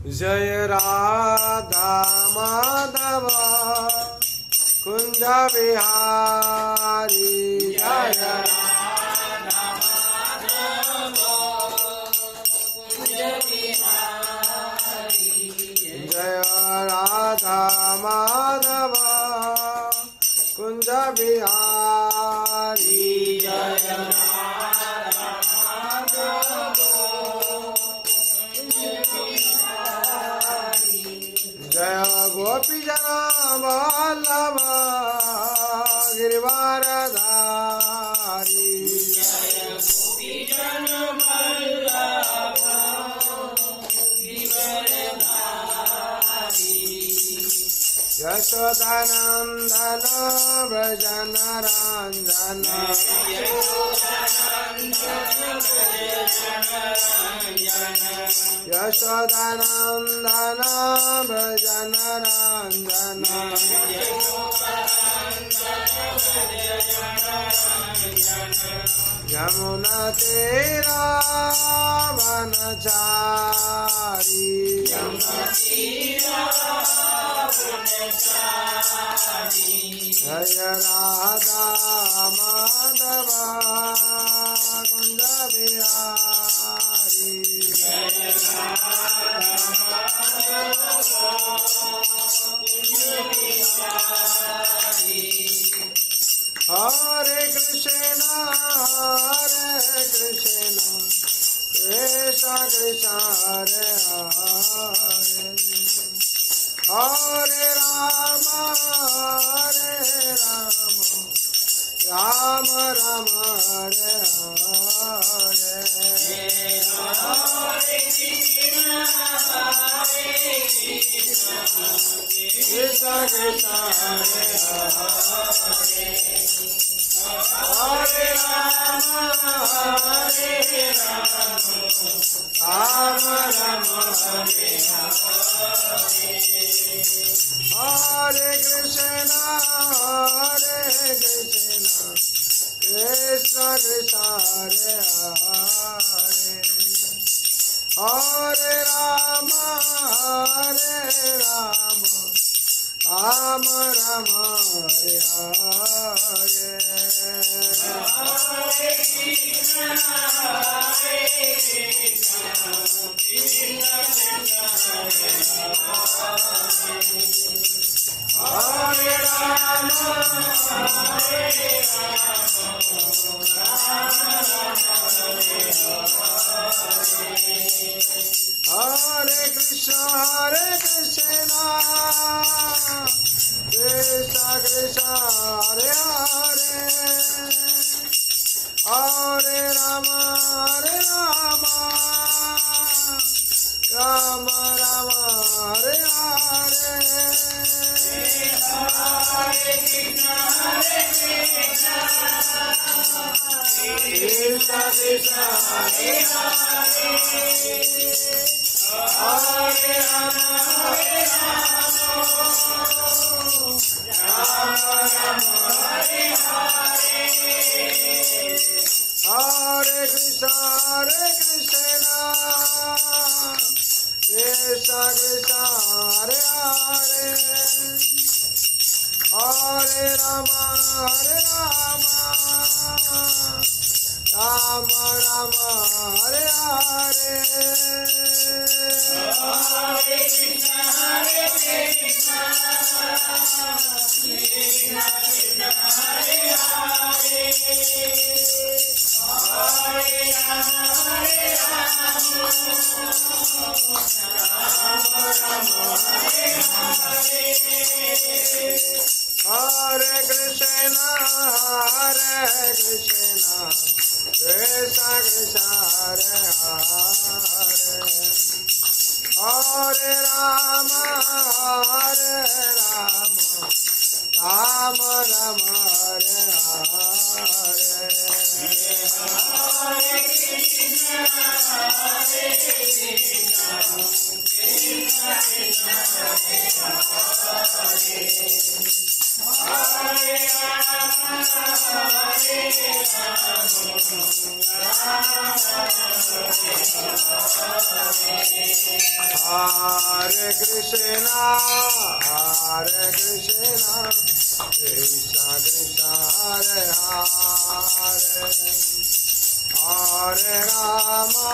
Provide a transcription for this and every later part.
जय राधा माधव कुंज बिहारी जय राधा माधव कुंज बिहारी जय राधा माधव कुंज बिहारी जय राधा माधव जय गोपी जना वल्लभ गिरिवारधारी जय गोपी जन वल्लभ गिरिवारधारी यशोदानंदन व्रजन रंजन यशोदानंदन व्रजन रंजन यमुना तेरा वनचारी जय राधा माधव कुंज बिहारी हरे कृष्ण कृष्ण कृष्ण हरे हरे हरे राम राम राम हरे हरे कृष्ण कृष्ण हरे हरे हरे राम राम राम हरे हरे कृष्ण कृष्ण कृष्ण हरे हरे हरे राम राम राम हरे हरे हरे कृष्ण हरे राम हरे Krishna Krishna Krishna Hare Hare Hare Ram Ram Ram Hare Hare Hare Krishna Krishna Krishna Hare Hare Hare Ram Ram Hare Hare Hare Krishna Krishna Krishna Hare Hare Hare Ram Ram Ram Hare Hare Hare Krishna Krishna Krishna Hare Hare Hare Ram Ram Hare Hare Hare Krishna Krishna Krishna Hare Hare Hare Ram Ram Ram Hare Hare Hare Krishna Hare Krishna, Krishna Krishna, Hare Hare, Hare Rama,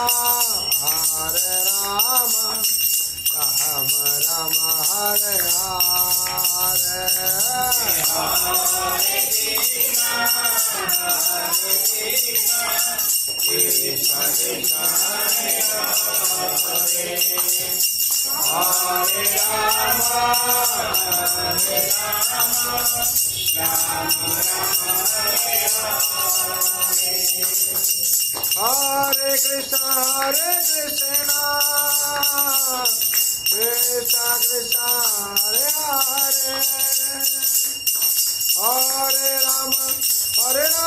Rama Rama, Hare Hare. Krishna Krishna, Hare Hare, Hare Rama, Rama Rama, Hare Krishna, Krishna Krishna, Hare Hare, Hare Rama,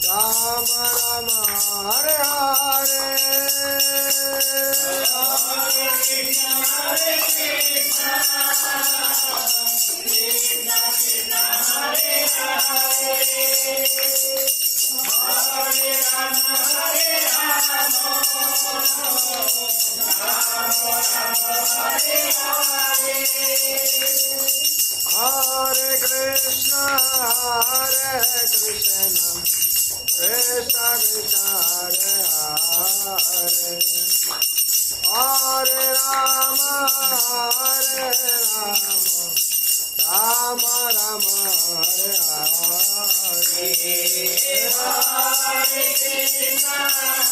Rama Rama, Hare Hare. Hare Krishna, Krishna Krishna, Hare Hare, Hare Rama, Rama Rama, Hare Hare. Hare Krishna,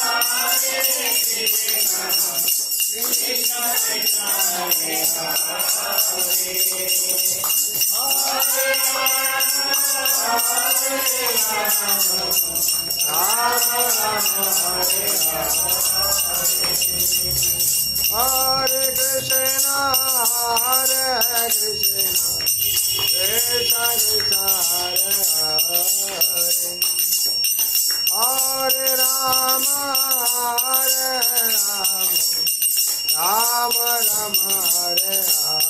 Krishna Krishna, Hare Hare Krishna, Krishna Krishna, Hare Rama, Rama Rama, Hare Hare.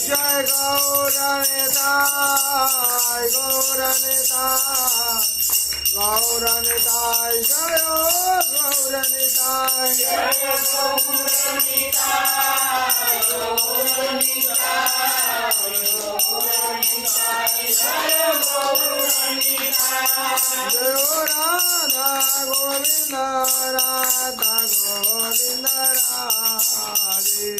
Jai Gauranitai, Gauranitai, Jai Gauranitai, Jai Radha Govinda, Radha Govinda Radhe,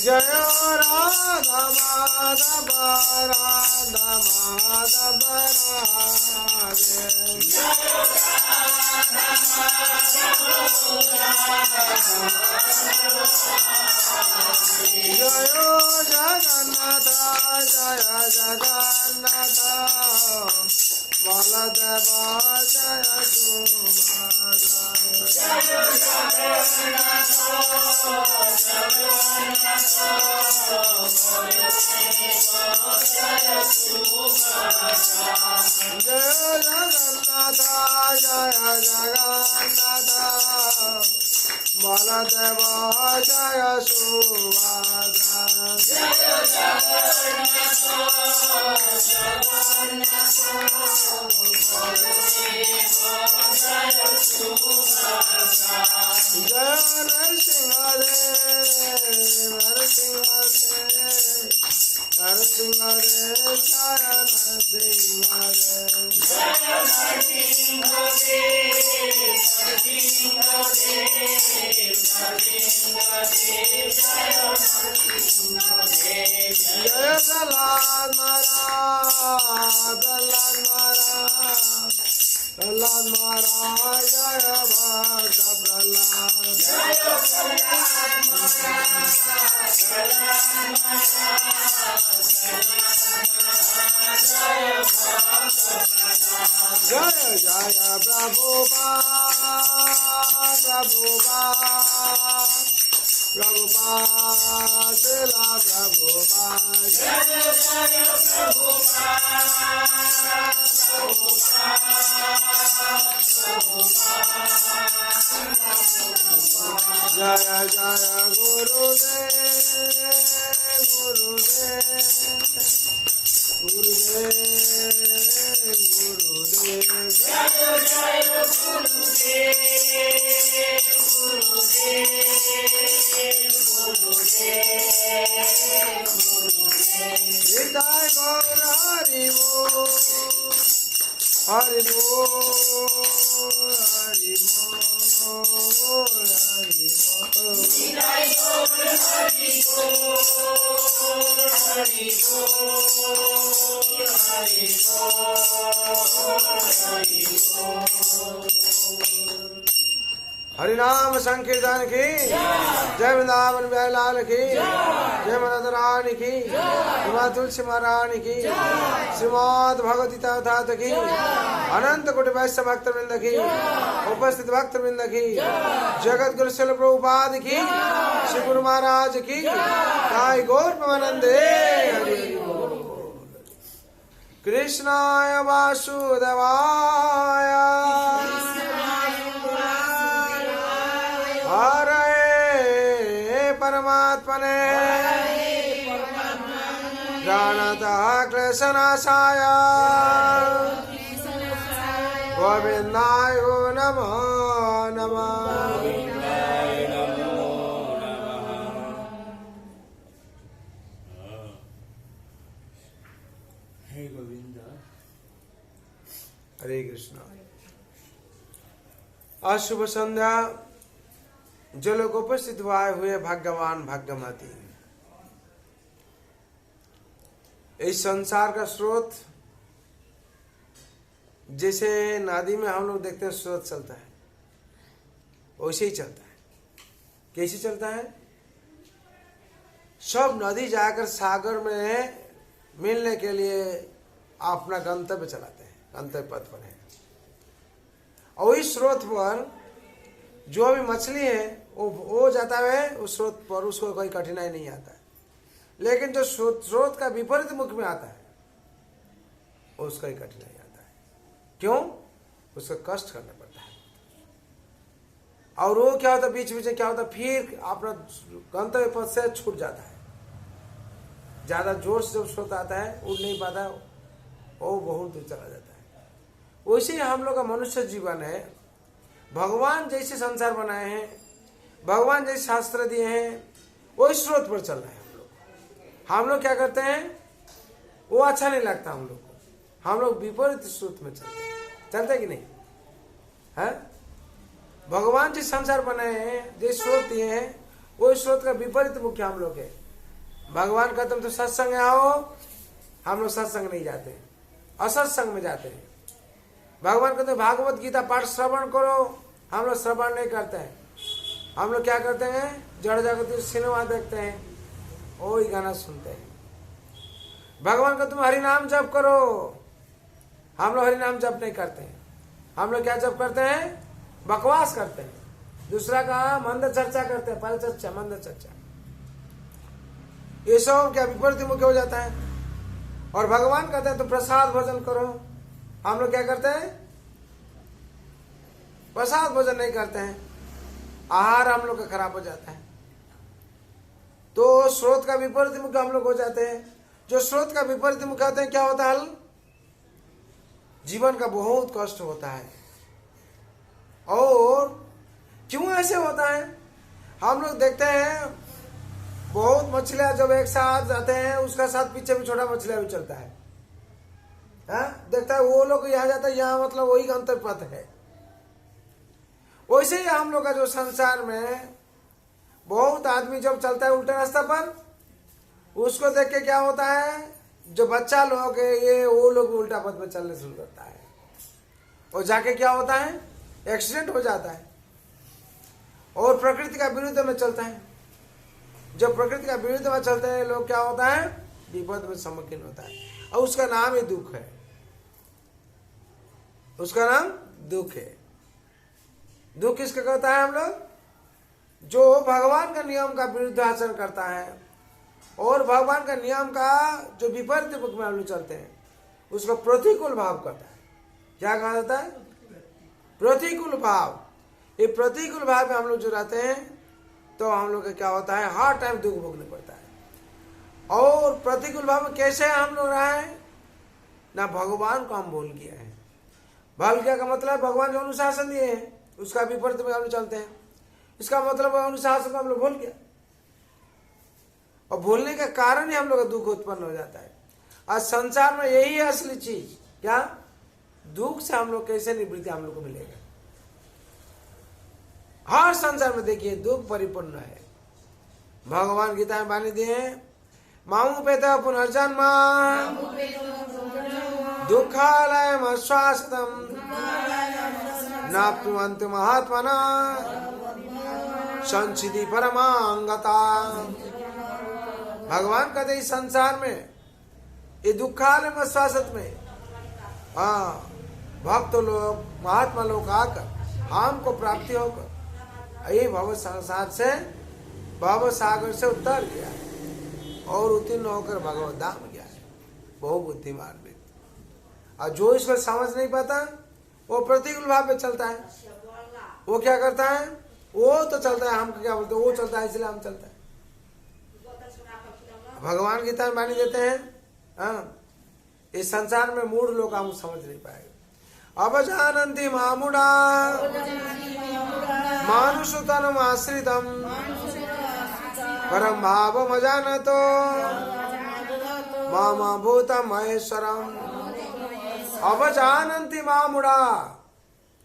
Jaya Radha Madhava, Radha Madhava Radhe, Jaya Jagannatha, Jaya Jagannatha, Baladeva, Jaya Subhadra, Jaya Jagannatha, Jaya Jagannatha, Baladeva, Jaya Subhadra, Jaya Prahlad Maharaj, Jaya Bhakta Prahlad, Jaya Prahlad Maharaj, Jaya Jaya Prabhupada, Prabhupada, Prabhupada शिला प्रभुपाद जय जय गुरुदेव गुरुदेव गुरुदेव गुरुदेव निताय गौर हरि बोल हरि बोल हरि बोल हरि बोल निताय गौर हरि बोल हरि बोल हरि बोल हरि बोल। हरि नाम संकीर्तन की जय वृंदावन बिहारी लाल की जय मदन रानी की जय तुलसी महारानी की श्रीमद भगवती तथात की अनंत कोटि वैष्णव भक्त वृंद की उपस्थित भक्त वृंद की जगत गुरु शिल प्रभुपाद की श्री गुरु महाराज की ताई गौर प्रेमानंदे हरि बोल। कृष्णाय वासुदेवाय हरे परमात्मने जानतः क्लेशनाशाय गोविन्दाय नमो नमः। हरे कृष्ण। आज शुभ संध्या जो लोग उपस्थित हुए भाग्यवान भाग्यमती। इस संसार का स्रोत जैसे नदी में हम लोग देखते हैं स्रोत चलता है वैसे ही चलता है। कैसे चलता है? सब नदी जाकर सागर में मिलने के लिए अपना गंतव्य चलाते हैं, गंतव्य पथ पर है। और इस स्रोत पर जो भी मछली है वो जाता है उस स्रोत पर, उसको कोई कठिनाई नहीं आता है। लेकिन जो स्रोत का विपरीत मुख में आता है उसका ही कठिनाई आता है। क्यों? उसको कष्ट करना पड़ता है। और वो क्या होता है, बीच बीच में क्या होता है, फिर अपना गंतव्य पथ से छूट जाता है। ज्यादा जोर से जब स्रोत आता है उड़ नहीं पाता, वो बहुत दूर चला जाता है। वैसे ही हम लोग का मनुष्य जीवन है। भगवान जैसे संसार बनाए हैं, भगवान जैसे शास्त्र दिए हैं, वही स्रोत पर चल रहे हैं हम लोग क्या करते हैं, वो अच्छा नहीं लगता हम लोग को। हम लोग विपरीत स्रोत में चलते कि नहीं है? भगवान जिस संसार बनाए हैं, जिस स्रोत दिए हैं, वो स्रोत का विपरीत मुख्य हम लोग है। भगवान कहते हैं तो सत्संग आओ, हम लोग सत्संग नहीं जाते, असत्संग में जाते हैं। भगवान कहते हैं भागवत गीता पाठ श्रवण करो, हम लोग श्रवण नहीं करते हैं। हम लोग क्या करते हैं, जड़ जगत सिनेमा देखते हैं, वही गाना सुनते हैं। भगवान का तुम हरि नाम जप करो, हम लोग हरि नाम जप नहीं करते हैं। हम लोग क्या जप करते हैं, बकवास करते हैं, दूसरा का मंद चर्चा करते हैं, पर चर्चा मंद चर्चा। ये सब क्या विपरीत मुख्य हो जाता है। और भगवान कहते हैं तो प्रसाद भोजन करो, हम लोग क्या करते हैं, प्रसाद भोजन नहीं करते हैं, आहार हम लोग का खराब हो जाता है। तो स्रोत का विपरीत मुख हम लोग हो जाते हैं। जो स्रोत का विपरीत मुख होते हैं, क्या होता है, जीवन का बहुत कष्ट होता है। और क्यों ऐसे होता है, हम लोग देखते हैं बहुत मछलियां जब एक साथ जाते हैं, उसका साथ पीछे भी छोटा मछलियां भी चलता है। देखता है वो लोग यहाँ जाता है, यहाँ मतलब वही गंतव्य पथ है। वैसे ही हम लोग का जो संसार में बहुत आदमी जब चलता है उल्टे रास्ता पर, उसको देख के क्या होता है, जो बच्चा लोग है ये वो लोग उल्टा पथ पर चलने शुरू करता है। और जाके क्या होता है, एक्सीडेंट हो जाता है और प्रकृति का विरुद्ध में चलता है। जब प्रकृति का विरुद्ध में चलते हैं लोग, क्या होता है, विपद में सम्मुखीन होता है। और उसका नाम ही दुख है, उसका नाम दुख है। दुख किसका कहता है हम लोग, जो भगवान का नियम का विरुद्ध आचरण करता है और भगवान का नियम का जो विपरीत मुख में हम लोग चलते हैं उसको प्रतिकूल भाव करता है। क्या कहा जाता है? प्रतिकूल भाव। ये प्रतिकूल भाव में हम लोग जो रहते हैं तो हम लोग का क्या होता है, हर टाइम दुख भोगने पड़ता है। और प्रतिकूल भाव में कैसे हम लोग रहे ना, भगवान को हम भूल गए हैं। भूल गया का मतलब भगवान जो अनुशासन दिए हैं उसका विपरीत में हम लोग चलते हैं, इसका मतलब अनुशासन को हम लोग भूल गया। और भूलने के कारण ही हम लोग का दुख उत्पन्न हो जाता है। आज संसार में यही है असली चीज, क्या दुख से हम लोग कैसे निवृत्ति हम लोग को मिलेगा। हर संसार में देखिए दुख परिपूर्ण है। भगवान गीता में वाणी दिए मामू पेता पुनर्जन्म दुखालयम आश्वासितम नाप्नुवन्ति महात्मना संचिति परमांगता। भगवान कहते इस संसार में ये दुखालय में शाश्वत में भक्त लोग महात्मा लोग आकर हमको प्राप्ति होकर ये भव संसार से भव सागर से उतर गया है और उत्तीर्ण होकर भगवत धाम गया है। बहु बुद्धिमान व्यक्ति। और जो इसको समझ नहीं पाता वो प्रतिकूल भाव पे चलता है। वो क्या करता है, वो तो चलता है, हम क्या बोलते हैं, वो चलता है इसलिए हम चलता है। भगवान गीता में वाणी देते हैं इस संसार में मूढ़ लोग हम समझ नहीं पाएंगे। अब जानन्ति मामुड़ा मानुष तनम आश्रितम परम भाव जानतो मामा भूतम महेश्वरम। अब जानन्ति मामुड़ा,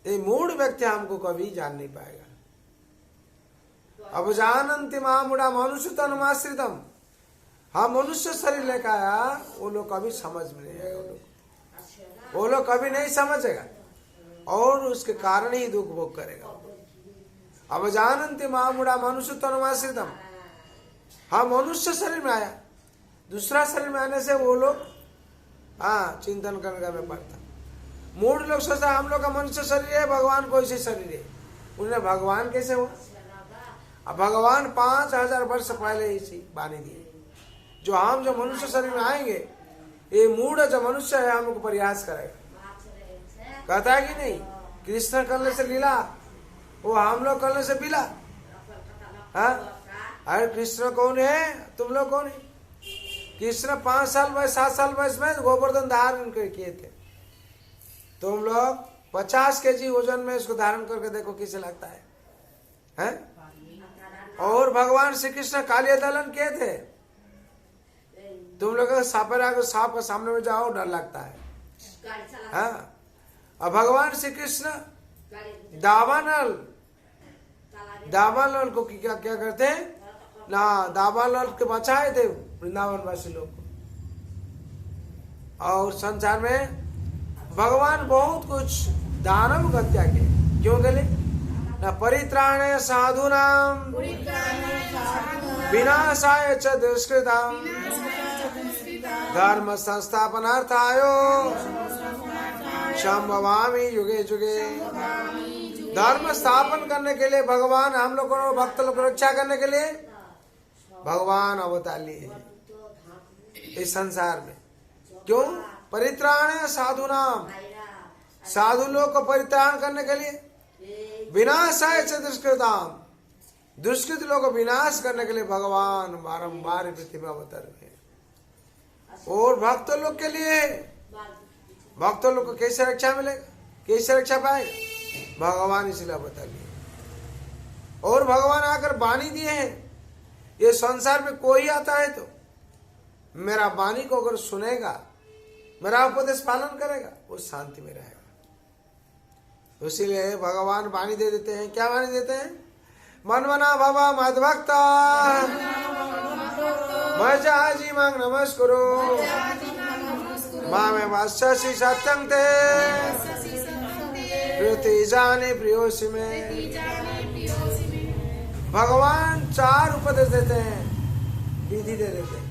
ये मूढ़ व्यक्ति हमको कभी जान नहीं पाएगा। अब जानन्ति मामुड़ा मनुष्य तनम आश्रितम, हम मनुष्य शरीर लेकर आया, वो लोग कभी समझ में नहीं आएगा। वो लोग कभी नहीं समझेगा और उसके कारण ही दुख भोग करेगा। अब जानन्ति मामुड़ा मनुष्य तनुमाश्रितम, हम मनुष्य शरीर में आया, दूसरा शरीर में आने से वो लोग चिंतन करने में पड़ता। मूढ़ लोग सोचता हम लोग का मनुष्य शरीर है, भगवान को ऐसे शरीर है। उन्हें भगवान कैसे हुआ? अब भगवान 5000 वर्ष पहले इसी वाणी दिए जो हम जो मनुष्य शरीर में आएंगे ये मूढ़ जो मनुष्य है हमको प्रयास करेगा। कहता है कि नहीं, कृष्ण करने से लीला वो हम लोग करने से पीला। अरे कृष्ण कौन है, तुम लोग कौन है? कृष्ण 5 साल वयस 7 साल वयस में गोवर्धन धारण किए थे। तुम लोग 50 kg वजन में इसको धारण करके देखो कैसे लगता है? और भगवान श्री कृष्ण कालिया दलन किए थे। तुम लोग सांप का सामने में जाओ डर लगता है। और भगवान श्री कृष्ण दावानल को क्या क्या करते हैं ना, दावानल के बचाए थे वृंदावन वासी लोग को। और संसार में भगवान बहुत कुछ दानव हत्या के क्यों गले ना, परित्राणे साधूनाम विनाशाय च दुष्कृताम धर्म संस्थापनार्थायो संभवामि युगे युगे। धर्म स्थापन करने के लिए भगवान हम लोग को भक्त लोग को रक्षा करने के लिए भगवान अवतार लिए हैं इस संसार में। क्यों? परित्राण साधुनाम, साधु लोग को परित्राण करने के लिए, विनाशाय च दुष्कृताम, दुष्कृत लोग को विनाश करने के लिए भगवान बारंबार पृथ्वी में अवतार हुए। और भक्त लोग के लिए, भक्त लोग को कैसे रक्षा मिलेगा, कैसे रक्षा पाएगा? भगवान इसलिए बता दिए। और भगवान आकर वाणी दिए हैं, ये संसार में कोई आता है तो मेरा वाणी को अगर सुनेगा, मेरा उपदेश पालन करेगा, वो शांति में रहेगा। इसीलिए भगवान वाणी दे देते हैं। क्या वाणी देते हैं? मनमना भवा मद्भक्ता मजाजी मांग नमस्कुरु मामे वास्यसि सत्यं ते प्रीति जाने प्रियोसि में। भगवान 4 उपदेश देते हैं, विधि दे देते हैं।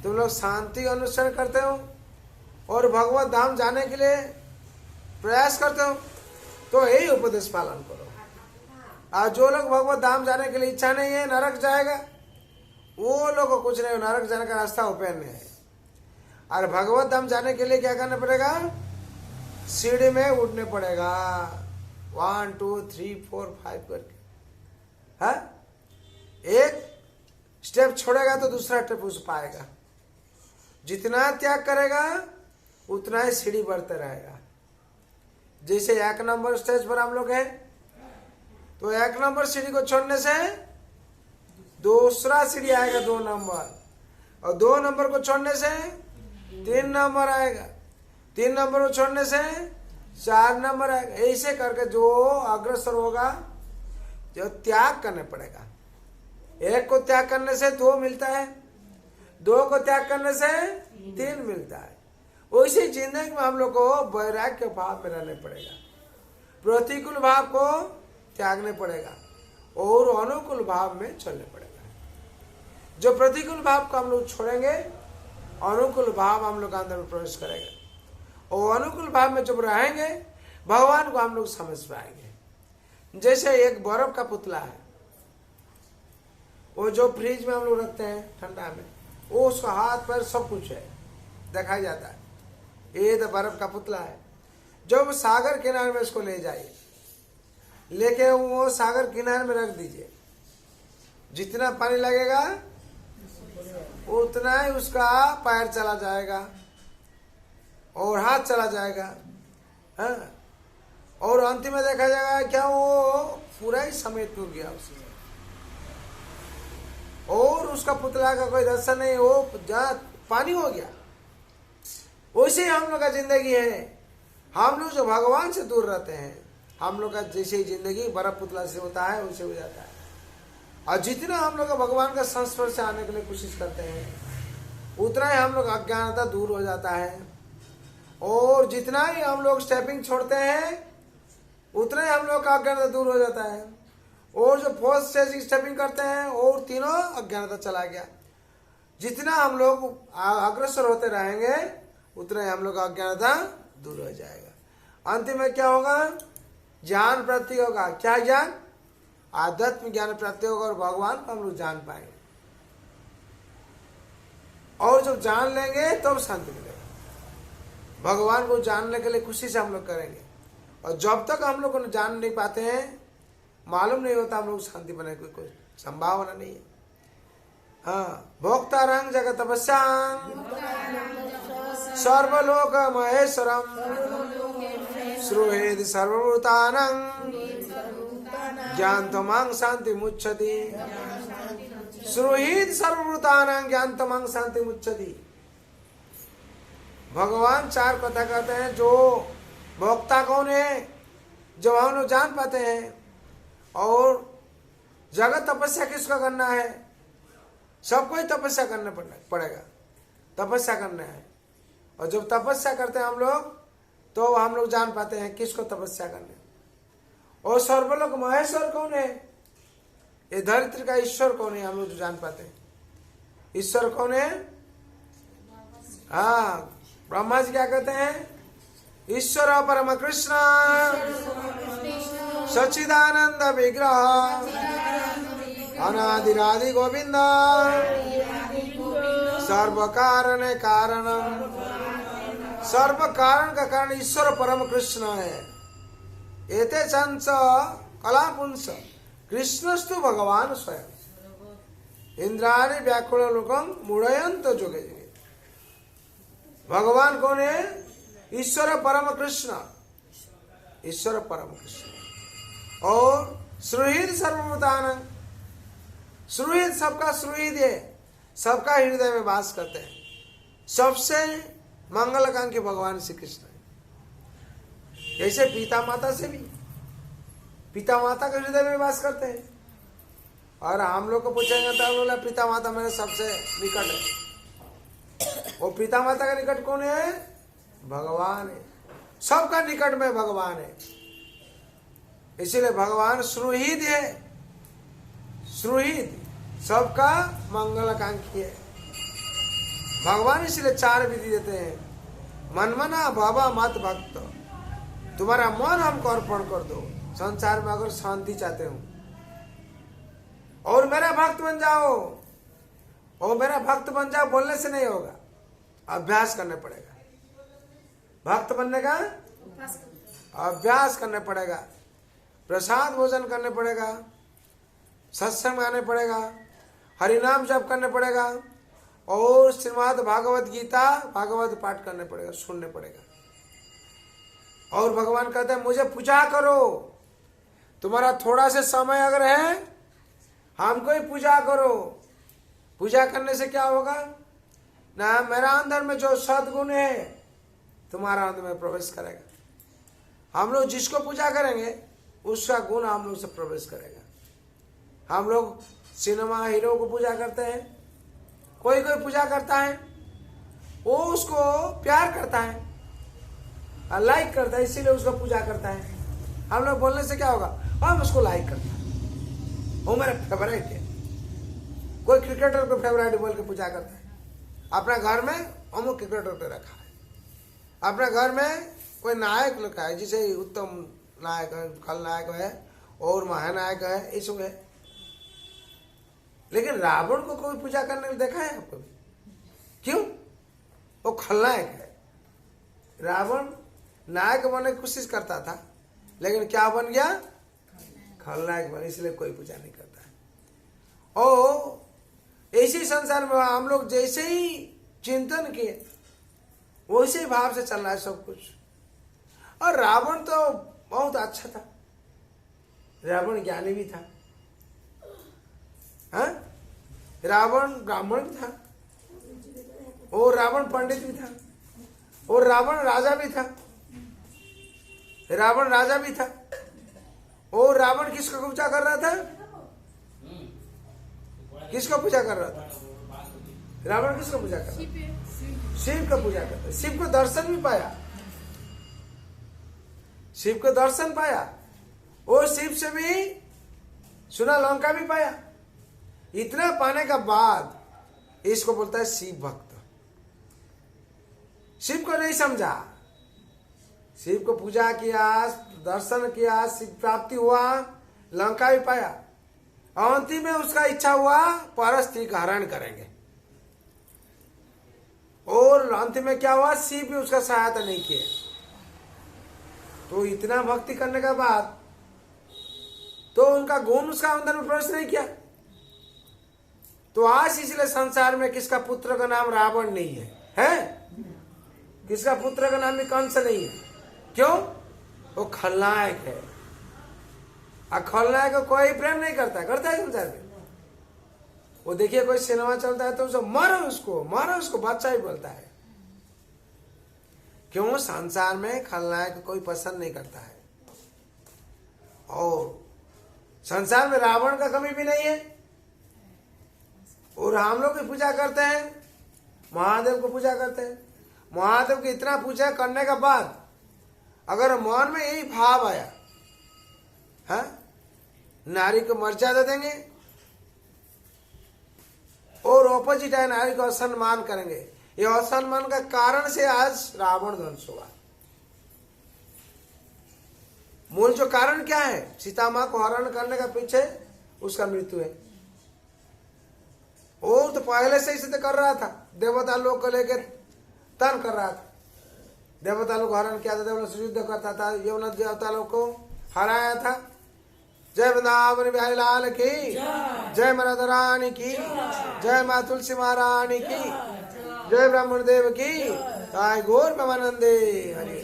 तुम लोग शांति अनुसरण करते हो और भगवत धाम जाने के लिए प्रयास करते हो तो यही उपदेश पालन करो। और जो लोग भगवत धाम जाने के लिए इच्छा नहीं है, नरक जाएगा, वो लोग को कुछ नहीं, नरक जाने का रास्ता ओपन है। और भगवत धाम जाने के लिए क्या करना पड़ेगा? सीढ़ी में उठने पड़ेगा, 1 2 3 4 5 करके। हाँ, एक स्टेप छोड़ेगा तो दूसरा स्टेप उस पाएगा। जितना त्याग करेगा उतना ही सीढ़ी बढ़ते रहेगा। जैसे 1 नंबर स्टेज पर हम लोग हैं, तो 1 नंबर सीढ़ी को छोड़ने से दूसरा सीढ़ी आएगा 2 नंबर, और 2 नंबर को छोड़ने से 3 नंबर आएगा, 3 नंबर को छोड़ने से 4 नंबर आएगा। ऐसे करके जो अग्रसर होगा, जो त्याग करने पड़ेगा। 1 को त्याग करने से 2 मिलता है, 2 को त्याग करने से 3 मिलता है। वैसे जिंदगी में हम लोग को वैराग्य भाव में रहने पड़ेगा, प्रतिकूल भाव को त्यागने पड़ेगा और अनुकूल भाव में चलने पड़ेगा। जो प्रतिकूल भाव को हम लोग छोड़ेंगे, अनुकूल भाव हम लोग अंदर में प्रवेश करेगा, और अनुकूल भाव में जब रहेंगे भगवान को हम लोग समझ पाएंगे। जैसे एक बर्फ का पुतला है, वो जो फ्रिज में हम लोग रखते हैं ठंडा में, वो उसका हाथ पैर सब कुछ है, देखा जाता है। ये तो बर्फ का पुतला है। जब सागर किनारे में इसको ले जाइए, लेके वो सागर किनारे में रख दीजिए, जितना पानी लगेगा उतना ही उसका पैर चला जाएगा और हाथ चला जाएगा। हाँ? और अंतिम में देखा जाएगा क्या वो पूरा ही समेट हो गया उसमें, और उसका पुतला का कोई दर्शन नहीं, वो जहाँ पानी हो गया। वैसे ही हम लोग का जिंदगी है। हम लोग जो भगवान से दूर रहते हैं, हम लोग का जैसे ही जिंदगी बर्फ पुतला से होता है वैसे हो जाता है। और जितना हम लोग भगवान का संस्पर्श से आने के लिए कोशिश करते हैं, उतना ही हम लोग अज्ञानता दूर हो जाता है। और जितना ही हम लोग स्टेपिंग छोड़ते हैं, उतना ही हम लोग का अज्ञानता दूर हो जाता है। और जो 4th स्टेज स्टेपिंग करते हैं, और तीनों अज्ञानता चला गया। जितना हम लोग अग्रसर होते रहेंगे, उतना ही हम लोग का अज्ञानता दूर हो जाएगा। अंतिम में क्या होगा? ज्ञान प्राप्ति होगा। क्या ज्ञान? आध्यात्मिक ज्ञान प्राप्ति होगा, और भगवान को हम लोग जान पाएंगे। और जब जान लेंगे तब शांति मिलेगा। भगवान को जानने के लिए खुशी से हम लोग करेंगे, और जब तक हम लोग जान नहीं पाते हैं, मालूम नहीं होता हम लोग शांति बनाने की कोई संभावना नहीं है। हाँ, भोक्तारं जगत तपस्यां सर्वलोक महेश्वरम श्रूयेद सर्वभूतानां ज्ञानतमां शांति मुच्यति। श्रूयेद सर्वभूतानां ज्ञानतमां शांति मुच्यति। भगवान 4 कथा कहते हैं। जो भोक्ता कौन है? जब हम लोग जान पाते हैं। और जगत तपस्या किसका करना है? सबको ही तपस्या करना पड़ेगा, तपस्या करना है। और जब तपस्या करते हैं हम लोग, तो हम लोग जान पाते हैं किसको तपस्या करना है। और सर्वलोक महेश्वर कौन है? ये धरित्री का ईश्वर कौन है? हम लोग जान पाते हैं ईश्वर कौन है। हाँ, ब्रह्मा जी क्या कहते हैं? ईश्वर परम कृष्ण सच्चिदानंद विग्रह अनादिरादि गोविंद सर्व कारण कारणम। सर्व कारण का कारण ईश्वर परम कृष्ण है। एते चंस कलापुंस कृष्णस्तु भगवान स्वयं इंद्राणि व्याकुल लोकम मुड़यंत जोगे जोगे। भगवान कौन है? ईश्वर परम कृष्ण, ईश्वर परम कृष्ण। और सुहृद सर्वभूतानां, सुहृद सबका सुहृद है, सबका हृदय में वास करते हैं। सबसे मंगलकांक्षी भगवान श्री कृष्ण है। जैसे पिता माता से भी, पिता माता के हृदय में वास करते हैं। और हम लोग को पूछेंगे तो बोला पिता माता मेरे सबसे निकट है। वो पिता माता का निकट कौन है? भगवान है। सबका निकट में भगवान है। इसीलिए भगवान सुहृद है। सुहृद सबका मंगलकांक्षी है भगवान। इसलिए 4 विधि देते हैं। मनमना भव मत भक्त, तुम्हारा मन हमको अर्पण कर दो। संसार में अगर शांति चाहते हो और मेरा भक्त बन जाओ, और मेरा भक्त बन जाओ बोलने से नहीं होगा, अभ्यास करने पड़ेगा। भक्त बनने का अभ्यास करने पड़ेगा, प्रसाद भोजन करने पड़ेगा, सत्संग आने पड़ेगा, हरिनाम जप करने पड़ेगा, और श्रीमद् भागवत गीता भागवत पाठ करने पड़ेगा, सुनने पड़ेगा। और भगवान कहते हैं मुझे पूजा करो, तुम्हारा थोड़ा सा समय अगर है हमको ही पूजा करो। पूजा करने से क्या होगा ना, मेरा अंदर में जो सद्गुण है तुम्हारा अंदर में प्रवेश करेगा। हम लोग जिसको पूजा करेंगे उसका गुण हम लोग से प्रवेश करेगा। हम लोग सिनेमा हीरो को पूजा करते हैं, कोई कोई पूजा करता है, वो उसको प्यार करता है, लाइक करता है, इसीलिए उसको पूजा करता है। हम लोग बोलने से क्या होगा, हम उसको लाइक करता है, वो मेरा फेवरेट है। कोई क्रिकेटर को फेवरेट बोल के पूजा करता है। अपना घर में हम लोग क्रिकेटर को रखा है, अपने घर में कोई नायक लिखा है, जिसे उत्तम नायक है, खलनायक है और महानायक है, ये सब है। लेकिन रावण को कोई पूजा करने में देखा है आपको? क्यों? वो खलनायक है। रावण नायक बनने की कोशिश करता था, लेकिन क्या बन गया, खलनायक बन, इसलिए कोई पूजा नहीं करता है। और ऐसे संसार में हम लोग जैसे ही चिंतन किए वैसे ही भाव से चल रहा है सब कुछ। और रावण तो बहुत अच्छा था, रावण ज्ञानी भी था, हाँ? रावण ब्राह्मण भी था, और रावण पंडित भी था, और रावण राजा भी था, रावण राजा भी था। और रावण किसको पूजा कर रहा था? किसको पूजा कर रहा था? रावण किसको पूजा कर रहा था? शिव का पूजा करता। शिव को दर्शन भी पाया, शिव को दर्शन पाया, और शिव से भी सुना लंका भी पाया। इतना पाने का बाद इसको बोलता है शिव भक्त। शिव को नहीं समझा, शिव को पूजा किया, दर्शन किया, शिव प्राप्ति हुआ, लंका भी पाया। अंतिम में उसका इच्छा हुआ परस्त्री का हरण करेंगे, और अंतिम में क्या हुआ, शिव भी उसका सहायता नहीं किए। तो इतना भक्ति करने के बाद तो उनका गुण उसका अंदर में प्रवेश नहीं किया। तो आज इसलिए संसार में किसका पुत्र का नाम रावण नहीं है? किसका पुत्र का नाम भी कंस नहीं है। क्यों? वो खलनायक है। खलनायक को कोई प्रेम नहीं करता है, करता है संसार में? वो देखिए कोई सिनेमा चलता है तो उसको मारो, उसको बच्चा ही बोलता है। क्यों? संसार में खलनायक को कोई पसंद नहीं करता है। और संसार में रावण का कमी भी नहीं है। और हम लोग की पूजा करते हैं, महादेव को पूजा करते हैं। महादेव की इतना पूजा करने के बाद अगर मन में यही भाव आया, हाँ, नारी को मर्यादा देंगे और ऑपोजिट है, नारी को असम्मान करेंगे, ये असम्मान का कारण से आज रावण ध्वंस हुआ। मूल जो कारण क्या है, सीता मां को हरण करने का पीछे उसका मृत्यु है। वो तो पहले से इसे कर रहा था, देवता लोग को लेकर तन कर रहा था। देवता लोग हरण किया था, देवता से युद्ध करता था, यौन देवता लोग को हराया था। जय वृंदावन बिहारी लाल की जय, राधा रानी की जय, माँ तुलसी महारानी की जय, ब्राह्मण देव की जय, गौर प्रेमानंदे हरे।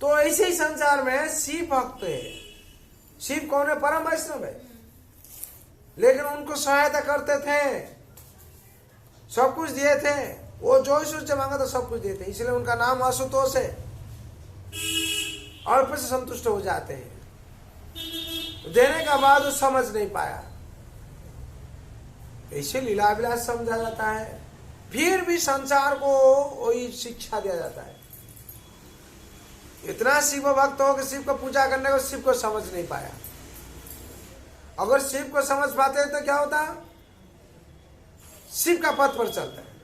तो ऐसे ही संसार में शिव भक्त है। शिव कौन है? परम वैष्णव है। लेकिन उनको सहायता करते थे, सब कुछ दिए थे, वो जो सोच मांगा तो सब कुछ दिए थे। इसलिए उनका नाम आशुतोष है। अल्प से संतुष्ट हो जाते हैं, देने का बाद वो समझ नहीं पाया। ऐसे लीला विलास समझा जाता है, फिर भी संसार को वही शिक्षा दिया जाता है। इतना शिव भक्त हो कि शिव को पूजा करने को शिव को समझ नहीं पाया। अगर शिव को समझ पाते तो क्या होता, शिव का पथ पर चलता है।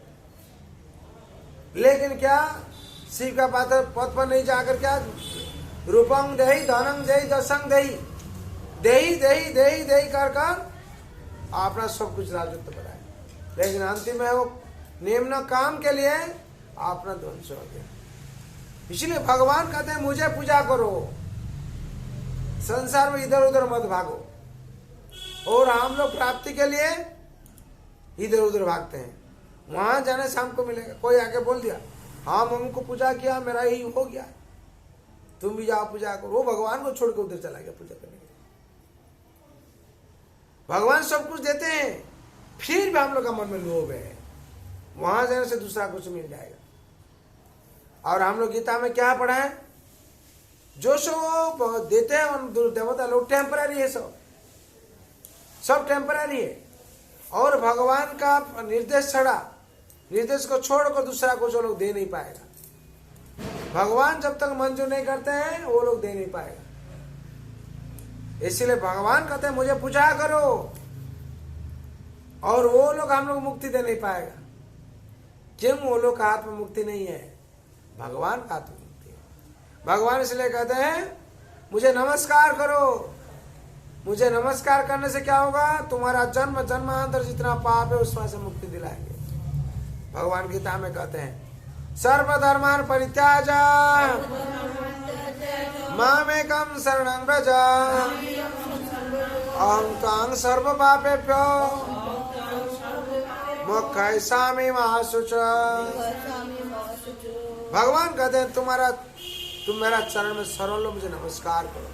लेकिन क्या, शिव का पथ पर नहीं जाकर क्या, रूपंग देहि धनंग देहि दशंग देहि, देहि देहि देहि देहि कर अपना सब कुछ राजत्व बनाए, लेकिन अंतिम में वो निम्न काम के लिए अपना ध्वंस हो गया। इसलिए भगवान कहते हैं मुझे पूजा करो, संसार में इधर उधर मत भागो। और हम लोग प्राप्ति के लिए इधर उधर भागते हैं, वहां जाने से हमको मिलेगा। कोई आके बोल दिया हाँ हमको पूजा किया, मेरा ही हो गया, तुम भी जाओ पूजा करो, वो भगवान को छोड़ के उधर चला गया पूजा करने के लिए। भगवान सब कुछ देते हैं, फिर भी हम लोग का मन में लोभ है, वहां जाने से दूसरा कुछ मिल जाएगा। और हम लोग गीता में क्या पढ़ा है, जो सो देते हैं उन देवता लोग टेम्पररी है, सब टेम्पररी है। और भगवान का निर्देश छड़ा, निर्देश को छोड़कर दूसरा कुछ वो लोग दे नहीं पाएगा। भगवान जब तक मंजूर नहीं करते हैं वो लोग दे नहीं पाएगा। इसीलिए भगवान कहते हैं मुझे पूजा करो, और वो लोग हम लोग मुक्ति दे नहीं पाएगा। क्यों? वो लोग का हाथ में मुक्ति नहीं है, भगवान का हाथ में मुक्ति है। भगवान इसलिए कहते हैं मुझे नमस्कार करो। मुझे नमस्कार करने से क्या होगा, तुम्हारा जन्म जन्मांतर जितना पाप है उसमें से मुक्ति दिलाएंगे। भगवान गीता में कहते हैं सर्वधर्मान परित्याज मामेकं शरणं व्रज अहं त्वां सर्व पापेभ्यो मोक्षयिष्यामि मा शुचः। भगवान कहते हैं तुम मेरा चरण में शरण लो, मुझे नमस्कार करो।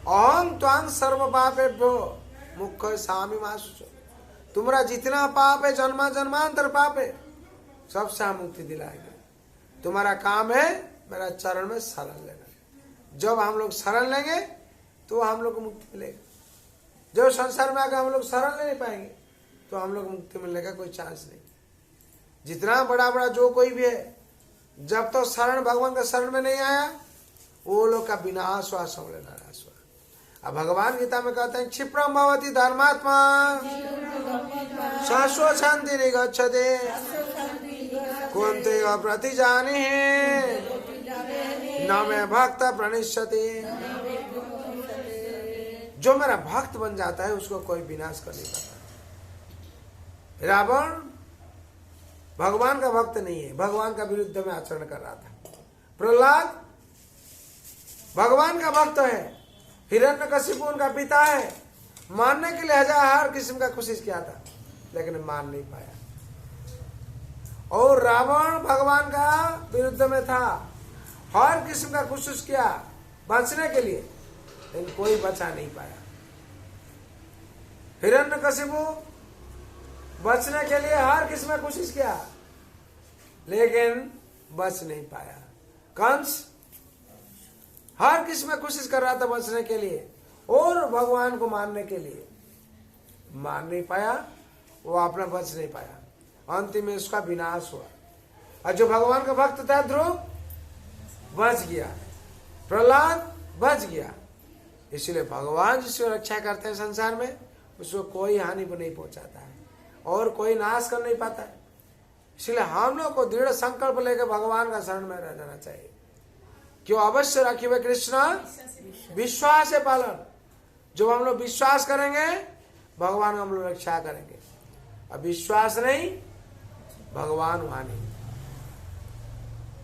अहं त्वां सर्व पापेभ्यो मोक्षयिष्यामि मा शुचः। तुम्हारा जितना पाप है, जन्मा जन्मांतर पाप है, सबसे हम मुक्ति दिलाएंगे। तुम्हारा काम है मेरा चरण में शरण लेना। जब हम लोग शरण लेंगे तो हम लोग को मुक्ति मिलेगी। जब संसार में आकर हम लोग शरण ले नहीं पाएंगे तो हम लोग को मुक्ति मिलने का कोई चांस नहीं। जितना बड़ा बड़ा जो कोई भी है, जब तक तो शरण भगवान का शरण में नहीं आया वो लोग का विनाश हुआ, सबले नाश हुआ। अब भगवान गीता में कहते हैं क्षिप्रम भवति धर्मात्मा शाश्वत शांति निगच्छते कुंते प्रति जाने न में भक्त प्रणिष्यति। जो मेरा भक्त बन जाता है उसको कोई विनाश कर नहीं पाता। रावण भगवान का भक्त नहीं है, भगवान का विरुद्ध में आचरण कर रहा था। प्रहलाद भगवान का भक्त है, हिरण्यकशिपु उनका पिता है, मारने के लिए हजार किस्म का कोशिश किया था लेकिन मार नहीं पाया। और रावण भगवान का विरुद्ध में था, हर किस्म का कोशिश किया बचने के लिए, लेकिन कोई बचा नहीं पाया। हिरण्यकशिपु बचने के लिए हर किस्म का कोशिश किया लेकिन बच नहीं पाया। कंस हर किस्म का कोशिश कर रहा था बचने के लिए और भगवान को मारने के लिए, मार नहीं पाया, वो अपना बच नहीं पाया। अंतिम में उसका विनाश हुआ। और जो भगवान का भक्त था ध्रुव बच गया, प्रहलाद बच गया। इसलिए भगवान जिसकी रक्षा करते हैं संसार में उसको कोई हानि को नहीं पहुंचाता है और कोई नाश कर नहीं पाता है। इसलिए हम लोग को दृढ़ संकल्प लेकर भगवान का शरण में रह जाना चाहिए। क्यों? अवश्य रखिए कृष्ण विश्वास है पालन। जो हम लोग विश्वास करेंगे भगवान हम लोग रक्षा करेंगे, अब विश्वास नहीं भगवान वहां नहीं।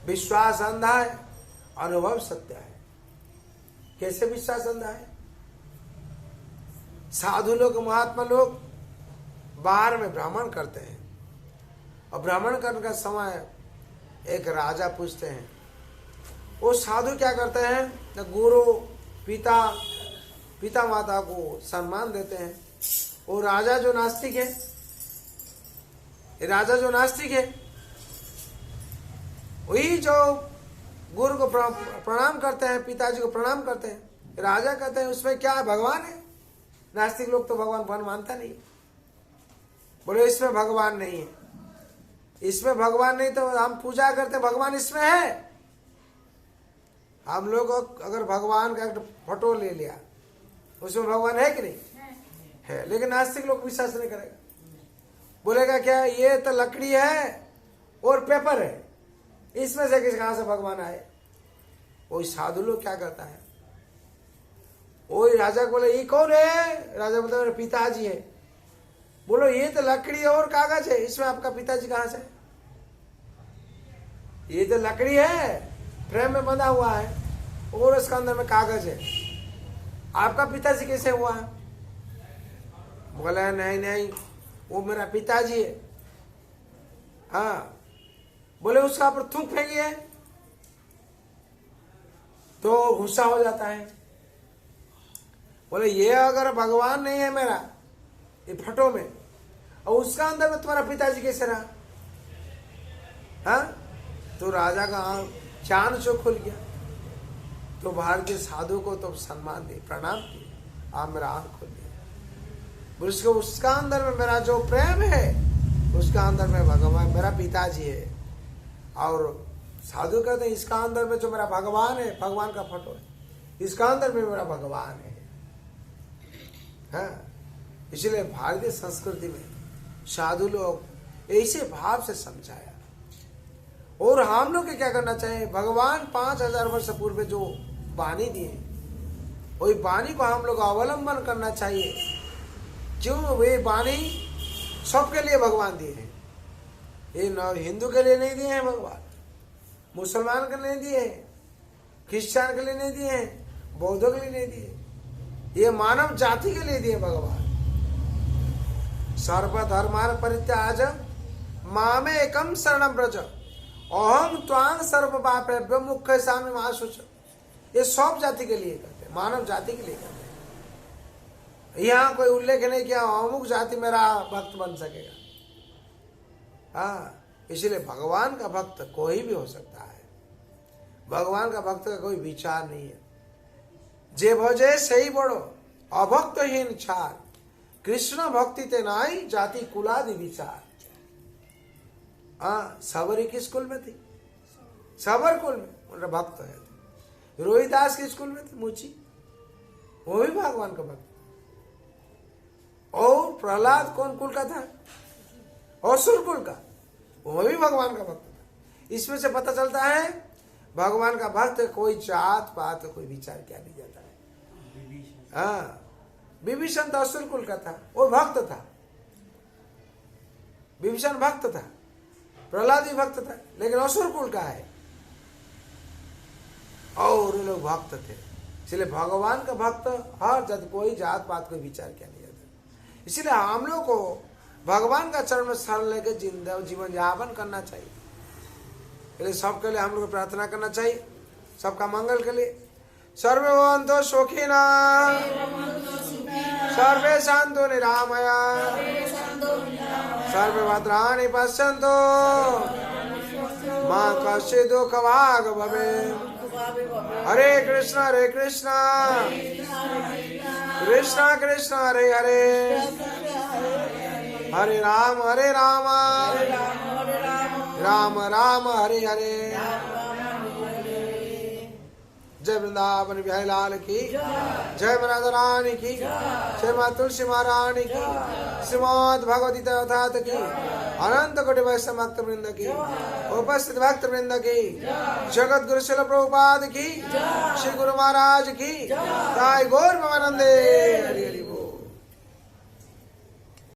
विश्वास अंधा है, अनुभव सत्य है। कैसे विश्वास अंधा है? साधु लोग महात्मा लोग बाहर में भ्रमण करते हैं और भ्रमण करने का समय एक राजा पूछते हैं, वो साधु क्या करते हैं, गुरु पिता माता को सम्मान देते हैं। वो राजा जो नास्तिक है, वही जो गुरु को प्रणाम करते हैं, पिताजी को प्रणाम करते हैं। राजा कहते हैं उसमें क्या भगवान है? नास्तिक लोग तो भगवान मानता नहीं। बोले इसमें भगवान नहीं है, इसमें भगवान नहीं तो हम पूजा करते भगवान इसमें है। हम लोग अगर भगवान का फोटो ले लिया उसमें भगवान है कि नहीं है, लेकिन नास्तिक लोग विश्वास नहीं करेगा। बोलेगा क्या ये तो लकड़ी है और पेपर है, इसमें से कहां से भगवान आए? वही साधु लोग क्या करता है, वही राजा को बोले ये कौन है? राजा बोलता मेरे पिताजी है। बोलो ये तो लकड़ी और कागज है, इसमें आपका पिताजी कहां से? ये तो लकड़ी है, फ्रेम में बंधा हुआ है, और उसका अंदर में कागज है, आपका पिताजी कैसे हुआ? बोला नहीं नहीं, वो मेरा पिताजी है। हाँ, बोले उसका पर थूक फेंकिए तो गुस्सा हो जाता है। बोले ये अगर भगवान नहीं है मेरा ये फोटो में, और उसका अंदर में तुम्हारा पिताजी कैसे रहा? हाँ, तो राजा का चांद जो खुल गया, तो भारतीय साधु को तो सम्मान दिए, प्रणाम किए, आप मेरा आंख खोल दिया। उसको उसका अंदर में मेरा जो प्रेम है, उसका अंदर में भगवान मेरा पिताजी है। और साधु कहते हैं इसका अंदर में जो मेरा भगवान है, भगवान का फोटो है, इसका अंदर में मेरा भगवान है। हाँ, इसलिए भारतीय संस्कृति में साधु लोग ऐसे भाव से समझाया। और हम लोग को क्या करना चाहिए? भगवान 5000 वर्ष पूर्व जो वाणी दिए, वही वाणी को हम लोग अवलंबन करना चाहिए। क्यों? वे वाणी सबके लिए भगवान दिए हैं, ये न हिंदू के लिए नहीं दिए हैं भगवान, मुसलमान के लिए नहीं दिए हैं, क्रिश्चियन के लिए नहीं दिए हैं, बौद्धों के लिए नहीं दिए, ये मानव जाति के लिए दिए भगवान। सर्वधर्मान परित्याज मामे एकम शरणम व्रज अहम त्वां सर्व पापेभ्यो मोक्षयिष्यामि मा शुचि। ये सब जाति के लिए करते हैं, मानव जाति के लिए करते हैं। यहाँ कोई उल्लेख नहीं किया अमुक जाति मेरा भक्त बन सकेगा। हाँ, इसलिए भगवान का भक्त कोई भी हो सकता है। भगवान का भक्त का कोई विचार नहीं है। जे भजे सही बड़ो अभक्तहीन छार, कृष्ण भक्ति ते नाई जाति कुलादि विचार। हाँ, सबरी किस कुल में थी? सबर कुल में, उनका भक्त है। रोहिदास किस कुल में थे? मुची, वो भी भगवान का भक्त। और प्रहलाद कौन कुल का था? असुर कुल का, वो भी भगवान का भक्त था। इसमें से पता चलता है भगवान का भक्त कोई जात पात कोई विचार किया नहीं जाता है। हाँ, विभीषण तो असुर कुल का था, वो भक्त था, विभीषण भक्त था, प्रहलाद भी भक्त था, लेकिन असुर कुल का है और लोग भक्त थे। इसलिए भगवान का भक्त हर जब कोई जात पात कोई विचार किया नहीं जाता। इसलिए हम लोग को भगवान का चरण में शरण लेकर जीवन यापन करना चाहिए। इसलिए सबके लिए हम लोग को प्रार्थना करना चाहिए, सबका मंगल के लिए। सर्वे भवन्तु सुखिनः, सर्वे सन्तु निरामयाः, सर्वे भद्राणि पश्यन्तु, मा कश्चित् दुःखभाग् भवेत्। हरे कृष्णा कृष्णा कृष्णा हरे हरे, हरे राम राम राम हरे हरे। जय वृंदावन बिहारी लाल की जय, राधा रानी की जय, माँ तुलसी महारानी की, श्रीमद् भगवती अवतार की, अनंत कोटि वैष्णव भक्त वृंद की, उपस्थित भक्त वृंद की, जगत गुरु शिल प्रभुपाद की, श्री गुरु महाराज की, जय गौर प्रेमानंदे। हरि हरि।